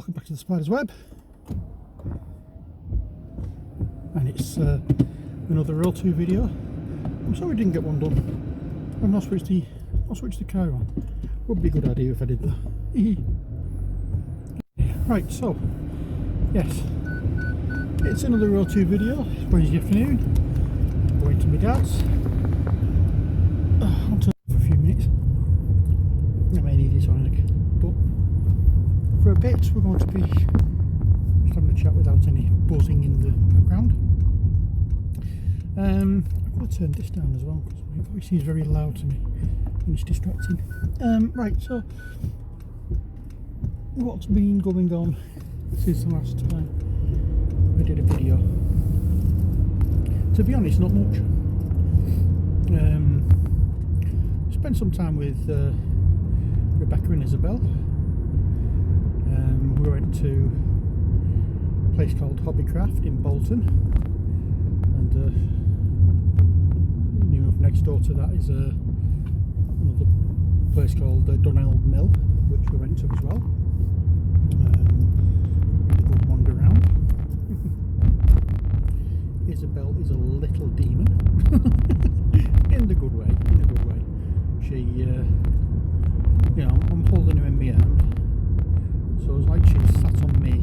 welcome back to the Spider's Web, and it's another Roll 2 video. I'm sorry I didn't get one done. I've not switched the car on. Would be a good idea if I did that. Right, so yes, it's another Roll 2 video. It's Wednesday afternoon. Going to my dad's. I'll turn for a few minutes. I may need it on again, but for a bit we're going to be just having a chat without any buzzing in the background. I'm going to turn this down as well because my voice is very loud to me and it's distracting. Right, so what's been going on since the last time I did a video? To be honest, not much. Spent some time with Rebecca and Isabel. We went to a place called Hobbycraft in Bolton, and near enough next door to that is another place called Dunelm Mill, which we went to as well. Really good wander around. Isabel is a little demon in the good way. She, you know, I'm holding her in my hand. So it's like she sat on me,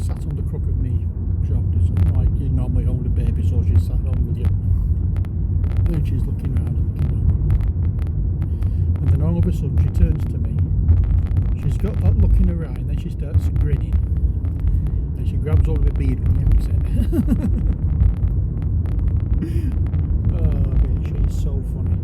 sat on the crook of me shoulders, like you normally hold a baby, so she sat on with you. Then she's looking around and looking around. And then all of a sudden she turns to me. She's got that look in her eye, and then she starts grinning. And she grabs hold of her beard and yanks it. Oh, man, she's so funny.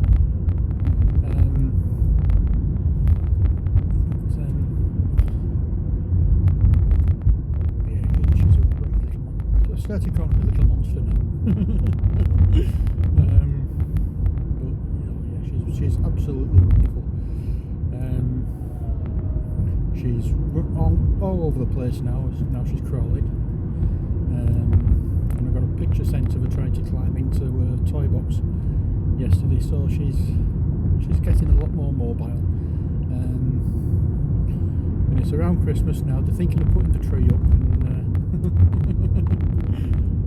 Started calling me a little monster now. But you know, yeah, she's absolutely wonderful. She's all over the place now. Now she's crawling. And I got a picture sent of her trying to climb into a toy box yesterday. So she's getting a lot more mobile. And it's around Christmas now. They're thinking of putting the tree up.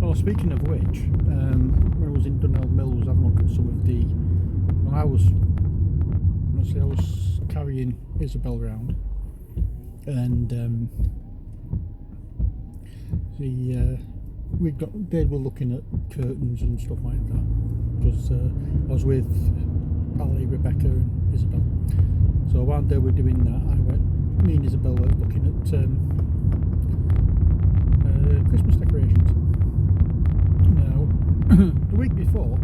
Well, speaking of which, when I was in Dunelm Mill, I was having a look at some of the. Well, I was carrying Isabel around, and they were looking at curtains and stuff like that. Because I was with Ali, Rebecca, and Isabel. So while they were doing that, me and Isabel were looking at Christmas decorations. The week before,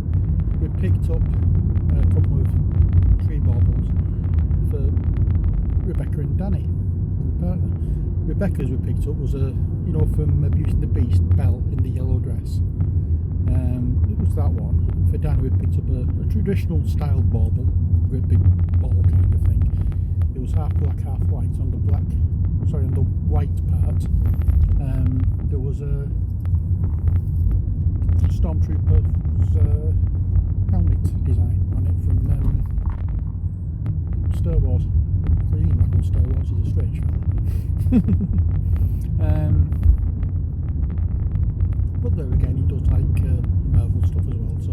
we picked up a couple of tree baubles for Rebecca and Danny, the partner. Rebecca's we picked up was from Beauty and the Beast, Belle in the yellow dress. It was that one. For Danny, we picked up a traditional style bauble, a great big ball kind of thing. It was half black, half white. On the white part, there was a Stormtrooper's helmet design on it from Star Wars. So Ian on Star Wars is a strange fella. But there again, he does like Marvel stuff as well. So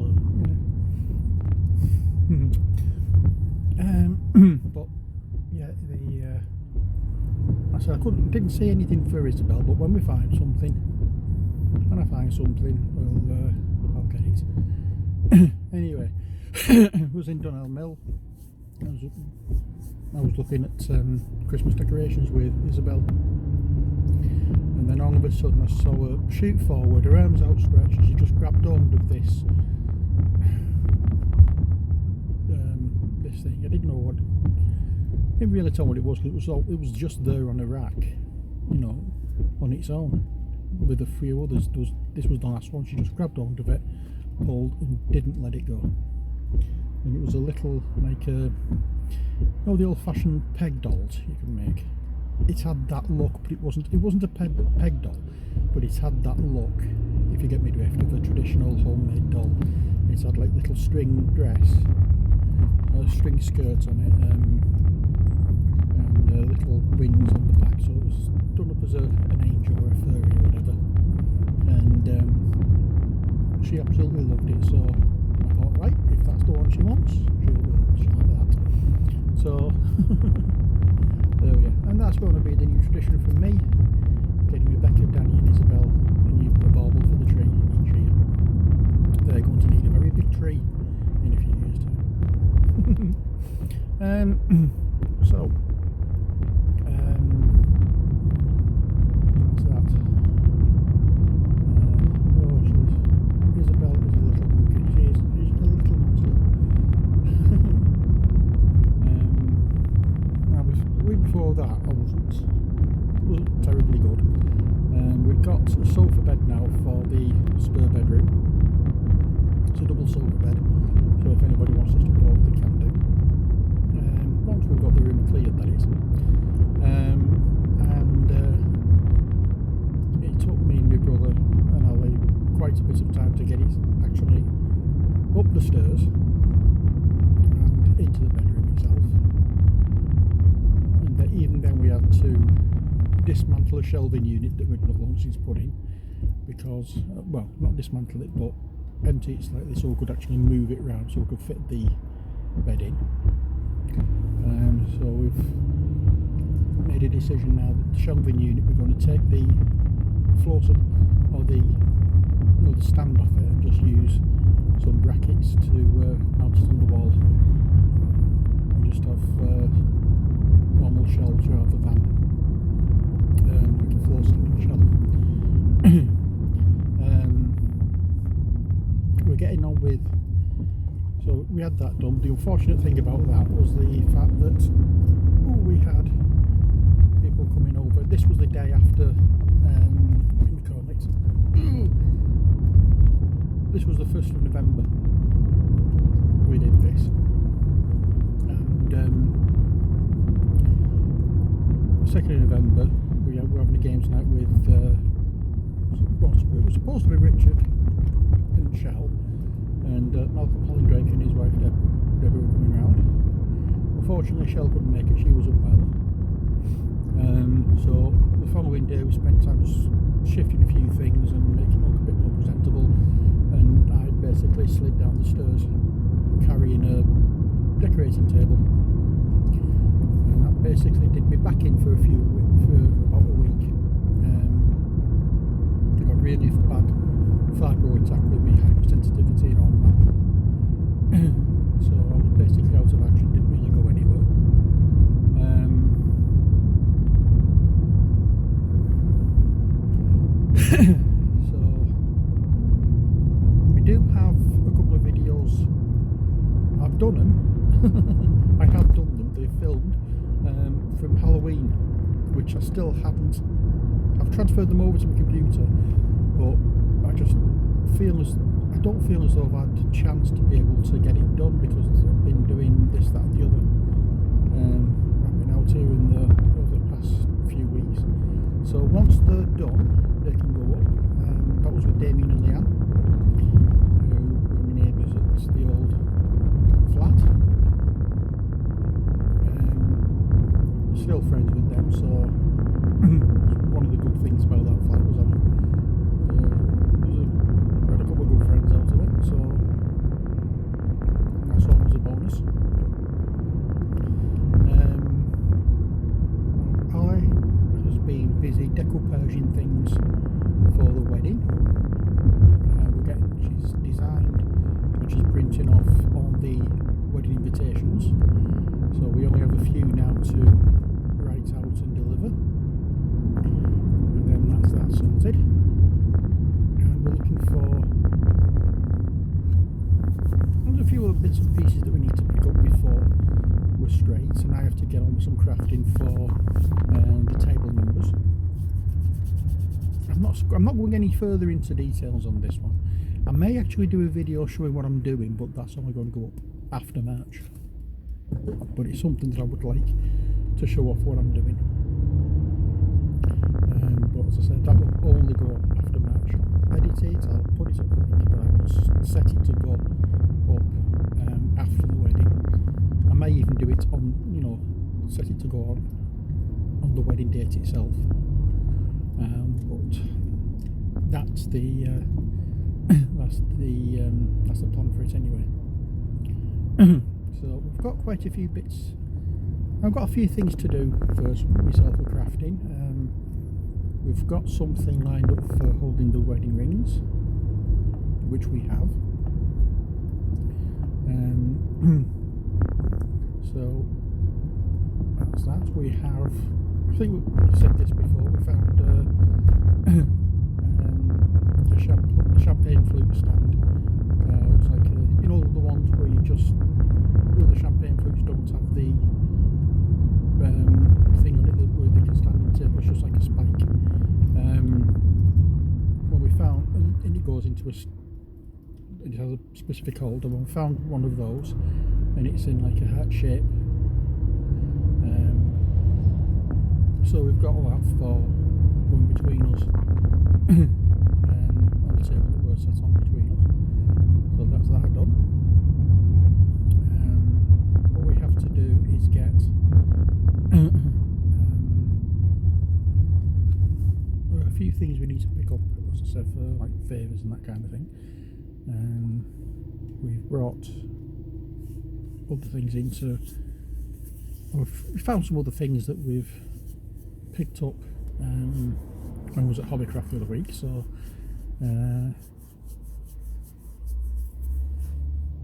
but yeah, I said I didn't say anything for Isabel, but when we find something. When I find something, I'll get it. Anyway, I was in Dunelm Mill. I was looking at Christmas decorations with Isabel, and then all of a sudden I saw her shoot forward, her arms outstretched, and she just grabbed hold of this thing. I didn't know what. I didn't really tell what it was because it was just there on a rack, on its own. With a few others, this was the last one. She just grabbed hold of it, pulled, and didn't let it go. And it was a little like the old-fashioned peg dolls you can make. It had that look, but it wasn't a peg doll, but it had that look, if you get me drift, of a traditional homemade doll. It had like little string dress, string skirts on it, little wings on the back, so it was done up as an angel or a fairy or whatever. And she absolutely loved it, so I thought, right, if that's the one she wants, she'll have that. So there we are, and that's going to be the new tradition from me, getting Rebecca, Danny and Isabel a new bauble for the tree each year. They're going to need a very big tree in a few years' time. So that's that. Isabel is a little monkey. She's a little monster. Now, the week before that, I wasn't terribly good. We've got a sofa bed now for the spare bedroom. It's a double sofa bed, so if anybody wants us to go, they can do. Once we've got the room cleared, that is. It took me and my brother and Ali quite a bit of time to get it actually up the stairs and into the bedroom itself. And even then we had to dismantle a shelving unit that we'd not long since put in, because, well, not dismantle it, but empty it slightly so we could actually move it round so we could fit the bed in. So we've made a decision now that the shelving unit, we're going to take the floor or the stand off it and just use some brackets to mount it on the wall, and just have normal shelves rather than with the floor standing shelf. We're getting on with. So we had that done. The unfortunate thing about that was the fact that we had people coming over. This was the day after, what do we call it? This was the 1st of November we did this. And the 2nd of November we were having a games night with, it was supposed to be Richard and Shell, and Malcolm Hollindrake and his wife Deborah were coming round. Unfortunately, Shell couldn't make it, she was unwell. So the following day we spent time just shifting a few things and making it look a bit more presentable, and I basically slid down the stairs carrying a decorating table, and that basically did me back in for about a week. I got really bad fibro attack with me hypersensitivity and all that. So I was basically out of action, didn't really go anywhere. So we do have a couple of videos. I've done them. I have done them. They're filmed from Halloween, which I still haven't. I've transferred them over to my computer, but I don't feel as though I've had a chance to be able to get it done because I've been doing this, that and the other. I've been out here over the past few weeks. So once they're done, they can go up. That was with Damien and Leanne, who were my neighbours at the old flat. Still friends with them, so one of the good things about that flat was having had a couple of good friends out of it, so that's always a bonus. I has been busy decoupaging things for the wedding. She's designed and she's printing off all the wedding invitations, so we only have a few now to write out and deliver, and then that's that sorted. And we're looking for, there's a few other bits and pieces that we need to pick up before we're straight, and I have to get on with some crafting for the table numbers. I'm not going any further into details on this one. I may actually do a video showing what I'm doing, but that's only going to go up after March. But it's something that I would like to show off what I'm doing. But as I said, that will only go up after March. I'll edit it, I'll put it up, but I will set it to go up after the wedding. I may even do it on, set it to go on on the wedding date itself. But that's the that's the plan for it anyway. So we've got quite a few bits. I've got a few things to do first myself with crafting. We've got something lined up for holding the wedding rings, which we have. So that's that. We have, I think we said this before, we found a champagne flute stand. It's like you know, the ones where you just, where the champagne flutes don't have the thing on it where they can stand on the table. It's just like a spike. When we found, and it goes into it has a specific holder. When we found one of those, and it's in like a heart shape. So we've got all that for going between us on the table that we're sat on between us. So that's that done. What we have to do is get a few things we need to pick up, as I said, for like favours and that kind of thing. We've brought other things into. We found some other things that we've picked up when I was at Hobbycraft the other week. So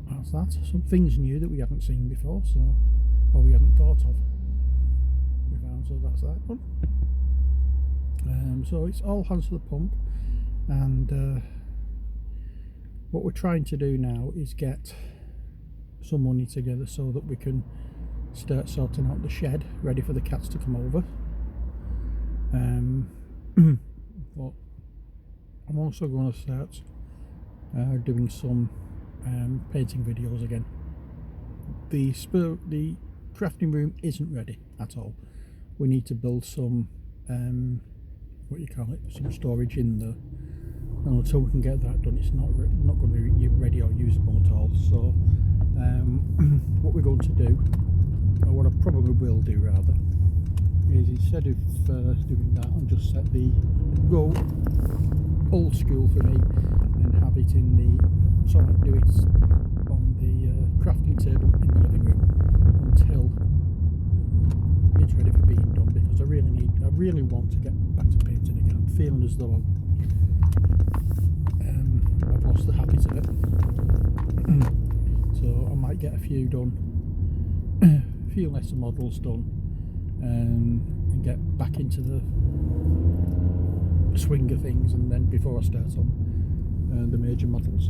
that's that. Some things new that we haven't seen before, so or we haven't thought of. We found, so that's that one. So it's all hands to the pump, and what we're trying to do now is get some money together so that we can start sorting out the shed, ready for the cats to come over. But I'm also going to start doing some painting videos again. The crafting room isn't ready at all. We need to build some what you call it, some storage in there, and until we can get that done, it's not going to be ready or usable at all. So what we're going to do, or what I probably will do rather, is instead of doing that, I'll just go old school for me and have it in the, so I do it on the crafting table in the living room until it's ready for being done, because I really want to get back to painting again. I'm feeling as though I've lost the habit of it. So I might get a few done, a few lesser models done, and get back into the swing of things, and then before I start on the major models.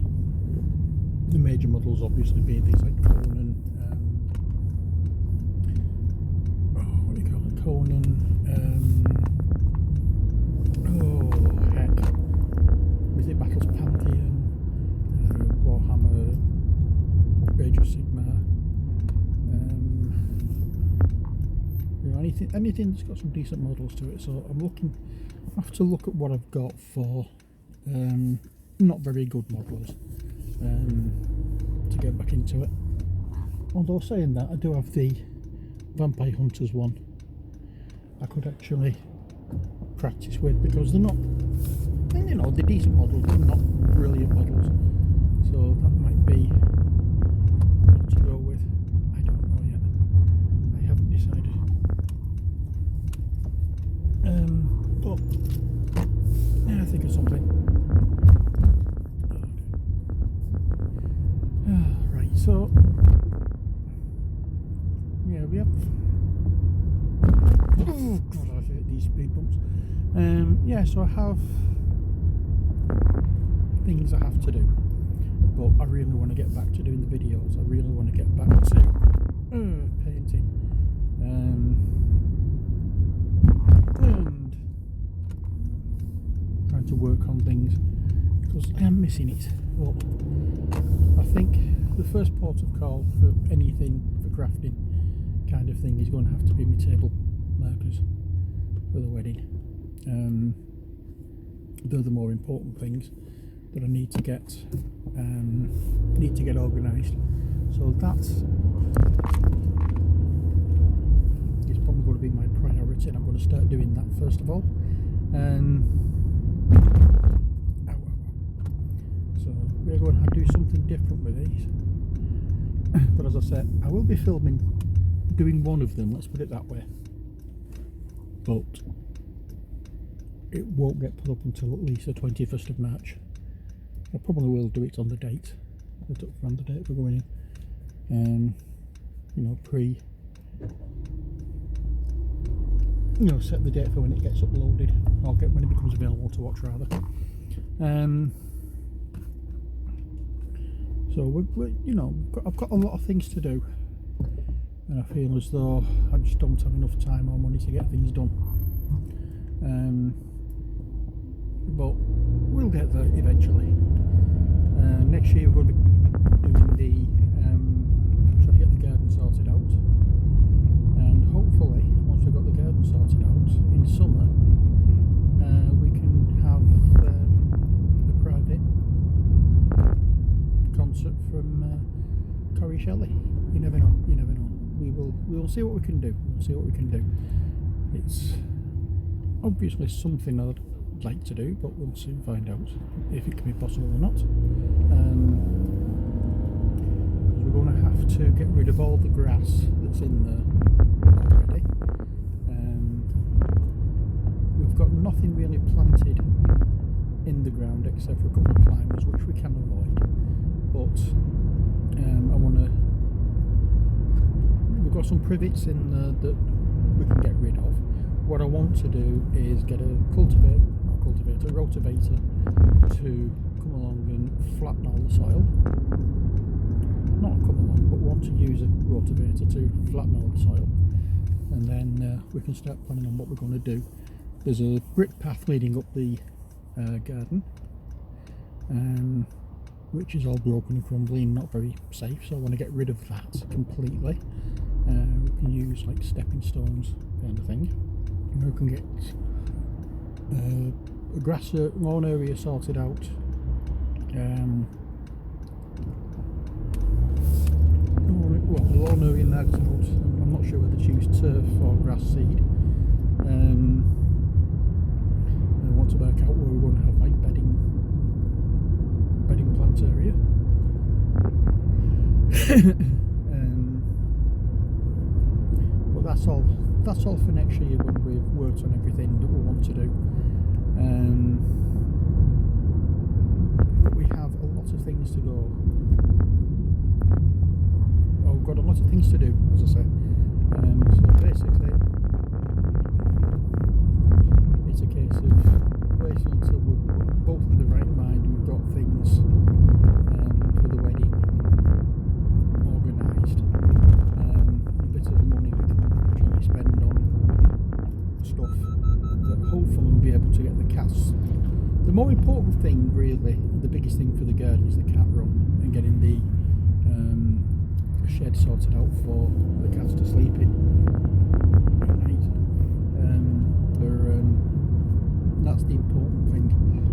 The major models obviously being things like Conan, what do you call it? Conan, oh heck, Mythic Battles Pantheon, Warhammer, Age of Sigmar, you know, anything that's got some decent models to it. So I have to look at what I've got for not very good models to get back into it. Although saying that, I do have the Vampire Hunters one I could actually practice with, because they're not, you know, they're decent models, they're not brilliant models, so that might be what to go with. I don't know yet, I haven't decided. But yeah, I think of something. Right, so yeah, we have. Oh god, I hate these speed bumps. Yeah, so I have things I have to do, but I really want to get back to doing the videos. I really want to get back to painting, and trying to work on things, because I am missing it. But I think the first port of call for anything for crafting kind of thing is going to have to be my table markers for the wedding. They're the more important things that I need to get organised. So that's probably going to be my priority. said I'm going to start doing that first of all. So we're going to do something different with these. But as I said, I will be filming doing one of them, let's put it that way. But it won't get put up until at least the 21st of March. I probably will do it on the date. On the date we're going in. You know, set the date for when it gets uploaded, or when it becomes available to watch rather. So I've got a lot of things to do, and I feel as though I just don't have enough time or money to get things done. But we'll get there eventually. Next year we're going to be doing trying to get the garden sorted out, and hopefully once we've got the garden sorted out in summer, we can have the private concert from Corey Shelley. You never know. We will see what we can do. It's obviously something I'd like to do, but we'll soon find out if it can be possible or not. We're going to have to get rid of all the grass that's in there already. We've got nothing really planted in the ground except for a couple of climbers, which we can avoid. But we've got some privets in there that we can get rid of. What I want to do is get a rotavator to come along and flatten all the soil. Not come along, but want to use a rotavator to flatten all the soil, and then we can start planning on what we're going to do. There's a brick path leading up the garden, which is all broken and crumbly and not very safe, so I want to get rid of that completely. We can use like stepping stones kind of thing. We can get a grass lawn area sorted out. Well, the lawn area now, I'm not sure whether to choose turf or grass seed. I want to work out where we're going to have like bedding plant area. But that's all for next year when we've worked on everything that we want to do. We have a lot of things to go. We've got a lot of things to do, as I say. So basically, it's a case of waiting until we're both in the right mind and we've got things for the wedding organised. A bit of money we can actually spend on stuff that hopefully we'll be able to get the cats. The more important thing, really, the biggest thing for the garden is the cat run and getting the shed sorted out for the cats to sleep in at night. That's the important thing, because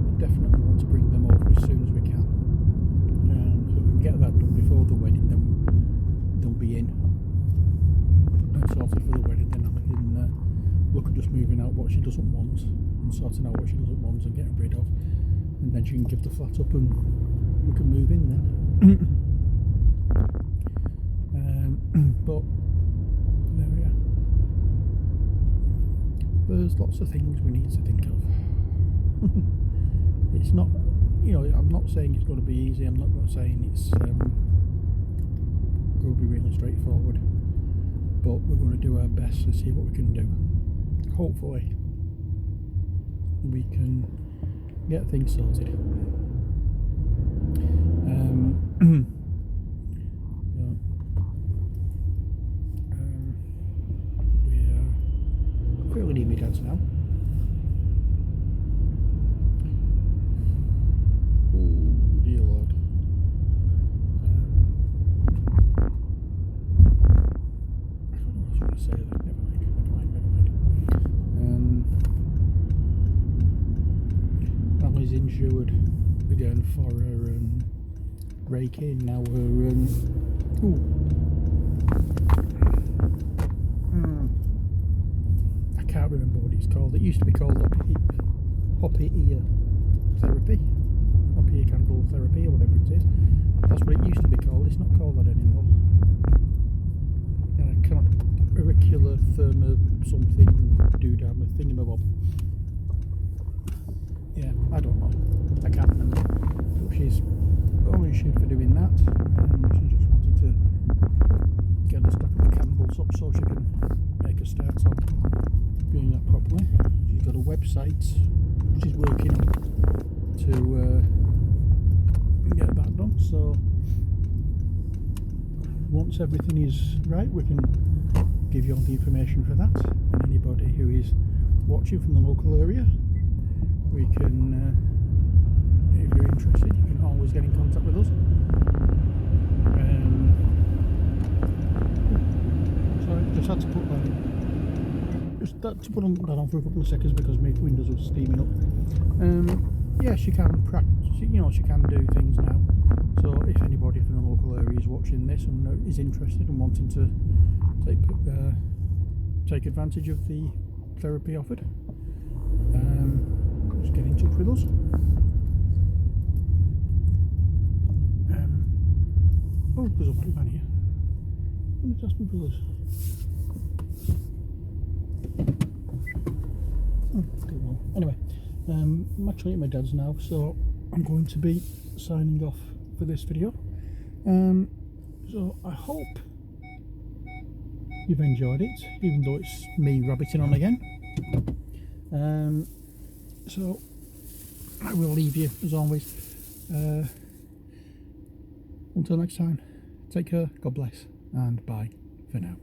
we definitely want to bring them over as soon as we can. So if we can get that done before the wedding, then they'll be in and sorted for the wedding. Then I can look at just moving out what she doesn't want and sorting out what she doesn't want and getting rid of, and then she can give the flat up and we can move in then. But there we are. There's lots of things we need to think of. It's not, I'm not saying it's going to be easy. I'm not saying it's going to be really straightforward, but we're going to do our best to see what we can do. Hopefully we can get things sorted. We're fairly near midnight now. Oh dear Lord. I don't know what I was going to say there. Never mind. Ali's insured again for her rake in. Now we're can't remember what it's called. It used to be called Hoppy Ear Therapy, Hoppy Ear Candle Therapy, or whatever it is. That's what it used to be called. It's not called that anymore. Kind of auricular thermo something doodad thingamabob. Yeah, I don't know. I can't remember. But she's only issued for doing that. She just wanted to get a stack of candles up so she can make a start on doing that properly. She's got a website she's working on to get that done. So once everything is right, we can give you all the information for that. And anybody who is watching from the local area, we can, if you're interested, you can always get in contact with us. Sorry, just had to put that on for a couple of seconds because my windows were steaming up. Yeah, she can practice, she can do things now. So if anybody from the local area is watching this and is interested and wanting to take advantage of the therapy offered, just get in touch with us. Oh, there's a white van here. Let me ask my brothers. Well. Anyway, I'm actually at my dad's now, so I'm going to be signing off for this video. So I hope you've enjoyed it, even though it's me rabbiting on again. So I will leave you as always. Until next time, take care, God bless, and bye for now.